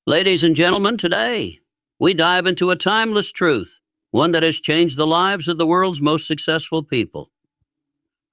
Ladies and gentlemen, today we dive into a timeless truth, one that has changed the lives of the world's most successful people.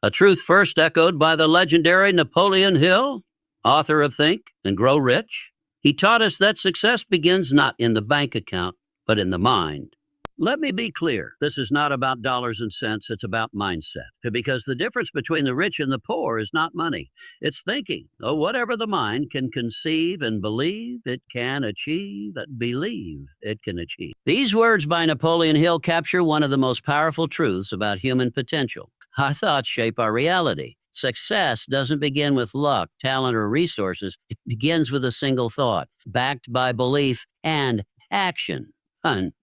A truth first echoed by the legendary Napoleon Hill, author of Think and Grow Rich. He taught us that success begins not in the bank account, but in the mind. Let me be clear. This is not about dollars and cents. It's about mindset. Because the difference between the rich and the poor is not money. It's thinking. Oh, whatever the mind can conceive and believe, it can achieve and believe it can achieve. These words by Napoleon Hill capture one of the most powerful truths about human potential. Our thoughts shape our reality. Success doesn't begin with luck, talent, or resources. It begins with a single thought, backed by belief and action. Fun.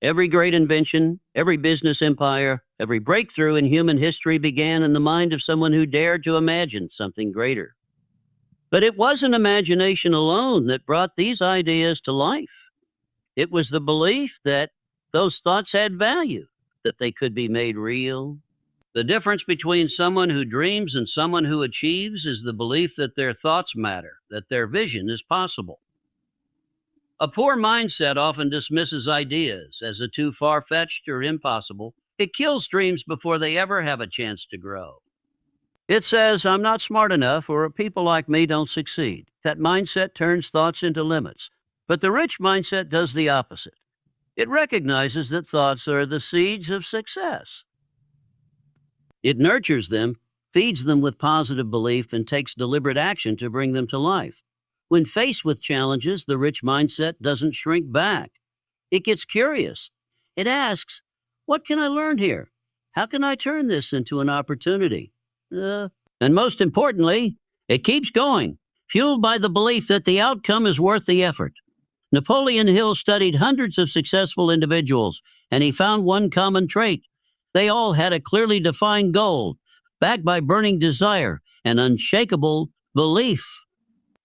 Every great invention, every business empire, every breakthrough in human history began in the mind of someone who dared to imagine something greater. But it wasn't imagination alone that brought these ideas to life. It was the belief that those thoughts had value, that they could be made real. The difference between someone who dreams and someone who achieves is the belief that their thoughts matter, that their vision is possible. A poor mindset often dismisses ideas as too far-fetched or impossible. It kills dreams before they ever have a chance to grow. It says, I'm not smart enough, or people like me don't succeed. That mindset turns thoughts into limits. But the rich mindset does the opposite. It recognizes that thoughts are the seeds of success. It nurtures them, feeds them with positive belief, and takes deliberate action to bring them to life. When faced with challenges, the rich mindset doesn't shrink back. It gets curious. It asks, what can I learn here? How can I turn this into an opportunity? And most importantly, it keeps going, fueled by the belief that the outcome is worth the effort. Napoleon Hill studied hundreds of successful individuals, and he found one common trait. They all had a clearly defined goal, backed by burning desire and unshakable belief.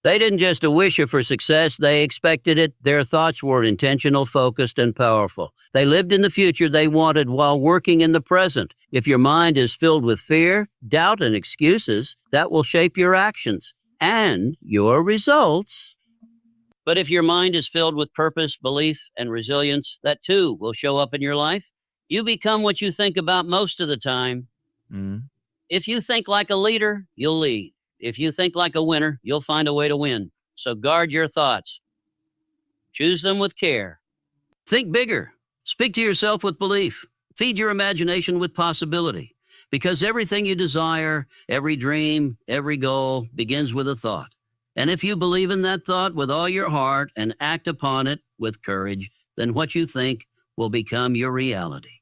They didn't just wish for success, they expected it. Their thoughts were intentional, focused, and powerful. They lived in the future they wanted while working in the present. If your mind is filled with fear, doubt, and excuses, that will shape your actions and your results. But if your mind is filled with purpose, belief, and resilience, that too will show up in your life. You become what you think about most of the time. If you think like a leader, you'll lead. If you think like a winner, you'll find a way to win. So guard your thoughts. Choose them with care. Think bigger. Speak to yourself with belief. Feed your imagination with possibility. Because everything you desire, every dream, every goal begins with a thought. And if you believe in that thought with all your heart and act upon it with courage, then what you think will become your reality.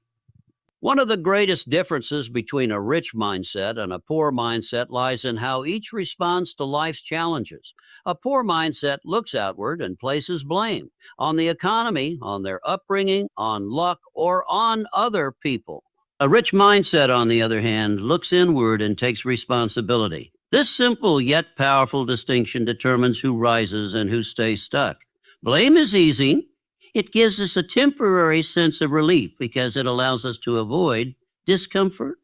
One of the greatest differences between a rich mindset and a poor mindset lies in how each responds to life's challenges. A poor mindset looks outward and places blame on the economy, on their upbringing, on luck, or on other people. A rich mindset, on the other hand, looks inward and takes responsibility. This simple yet powerful distinction determines who rises and who stays stuck. Blame is easy. It gives us a temporary sense of relief because it allows us to avoid discomfort.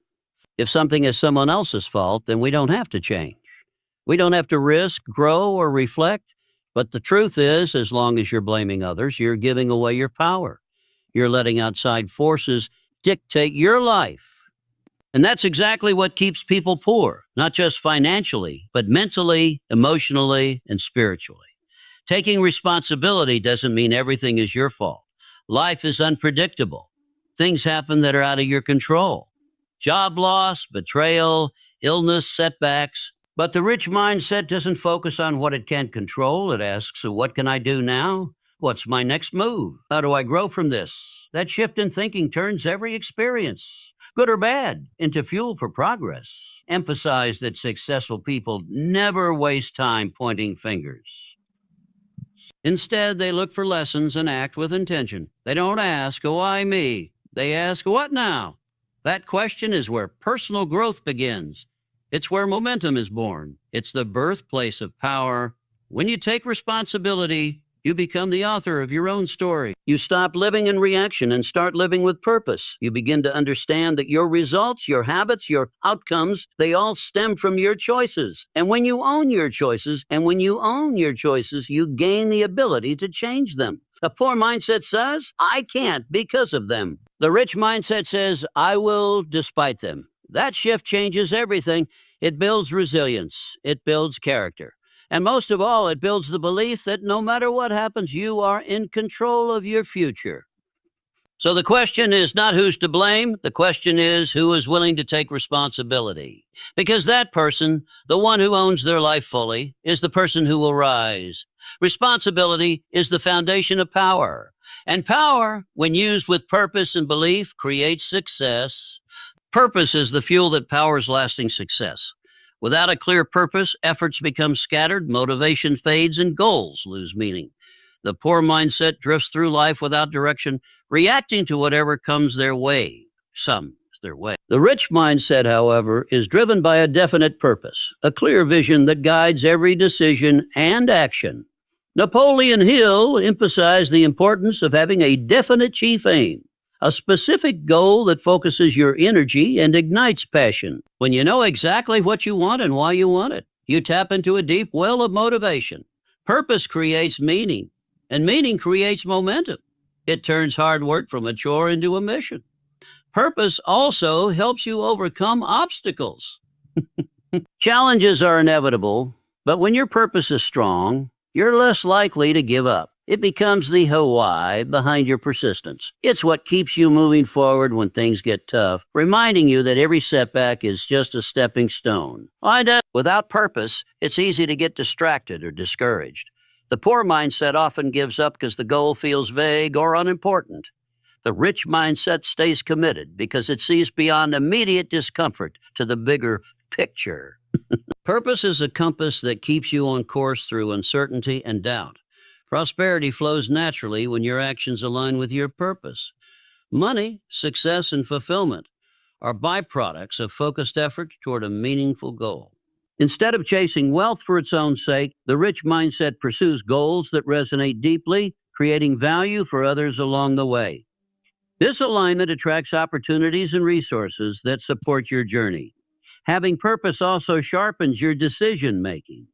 If something is someone else's fault, then we don't have to change. We don't have to risk, grow, or reflect. But the truth is, as long as you're blaming others, you're giving away your power. You're letting outside forces dictate your life. And that's exactly what keeps people poor, not just financially, but mentally, emotionally, and spiritually. Taking responsibility doesn't mean everything is your fault. Life is unpredictable. Things happen that are out of your control. Job loss, betrayal, illness, setbacks. But the rich mindset doesn't focus on what it can't control. It asks, so what can I do now? What's my next move? How do I grow from this? That shift in thinking turns every experience, good or bad, into fuel for progress. Emphasize that successful people never waste time pointing fingers. Instead, they look for lessons and act with intention. They don't ask, why me? They ask, what now? That question is where personal growth begins. It's where momentum is born. It's the birthplace of power. When you take responsibility, You become the author of your own story. You stop living in reaction and start living with purpose. You begin to understand that your results, your habits, your outcomes, they all stem from your choices. And when you own your choices, you gain the ability to change them. A poor mindset says, I can't because of them. The rich mindset says, I will despite them. That shift changes everything. It builds resilience. It builds character. And most of all, it builds the belief that no matter what happens, you are in control of your future. So the question is not who's to blame. The question is who is willing to take responsibility. Because that person, the one who owns their life fully, is the person who will rise. Responsibility is the foundation of power. And power, when used with purpose and belief, creates success. Purpose is the fuel that powers lasting success. Without a clear purpose, efforts become scattered, motivation fades, and goals lose meaning. The poor mindset drifts through life without direction, reacting to whatever comes their way. The rich mindset, however, is driven by a definite purpose, a clear vision that guides every decision and action. Napoleon Hill emphasized the importance of having a definite chief aim, a specific goal that focuses your energy and ignites passion. When you know exactly what you want and why you want it, you tap into a deep well of motivation. Purpose creates meaning, and meaning creates momentum. It turns hard work from a chore into a mission. Purpose also helps you overcome obstacles. Challenges are inevitable, but when your purpose is strong, you're less likely to give up. It becomes the why behind your persistence. It's what keeps you moving forward when things get tough, reminding you that every setback is just a stepping stone. Without purpose, it's easy to get distracted or discouraged. The poor mindset often gives up because the goal feels vague or unimportant. The rich mindset stays committed because it sees beyond immediate discomfort to the bigger picture. Purpose is a compass that keeps you on course through uncertainty and doubt. Prosperity flows naturally when your actions align with your purpose. Money, success, and fulfillment are byproducts of focused effort toward a meaningful goal. Instead of chasing wealth for its own sake, the rich mindset pursues goals that resonate deeply, creating value for others along the way. This alignment attracts opportunities and resources that support your journey. Having purpose also sharpens your decision making.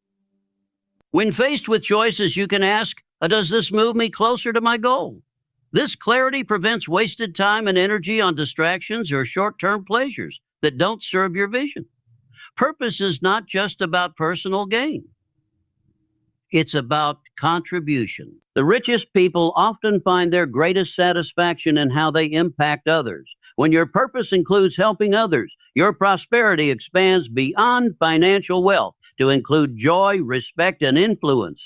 When faced with choices, you can ask, does this move me closer to my goal? This clarity prevents wasted time and energy on distractions or short-term pleasures that don't serve your vision. Purpose is not just about personal gain. It's about contribution. The richest people often find their greatest satisfaction in how they impact others. When your purpose includes helping others, your prosperity expands beyond financial wealth to include joy, respect, and influence.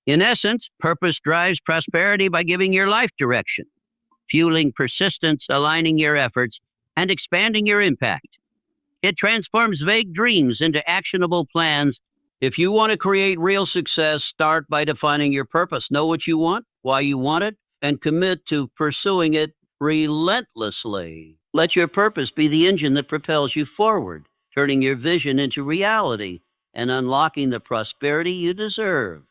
In essence, purpose drives prosperity by giving your life direction, fueling persistence, aligning your efforts, and expanding your impact. It transforms vague dreams into actionable plans. If you want to create real success, start by defining your purpose. Know what you want, why you want it, and commit to pursuing it relentlessly. Let your purpose be the engine that propels you forward, turning your vision into reality and unlocking the prosperity you deserve.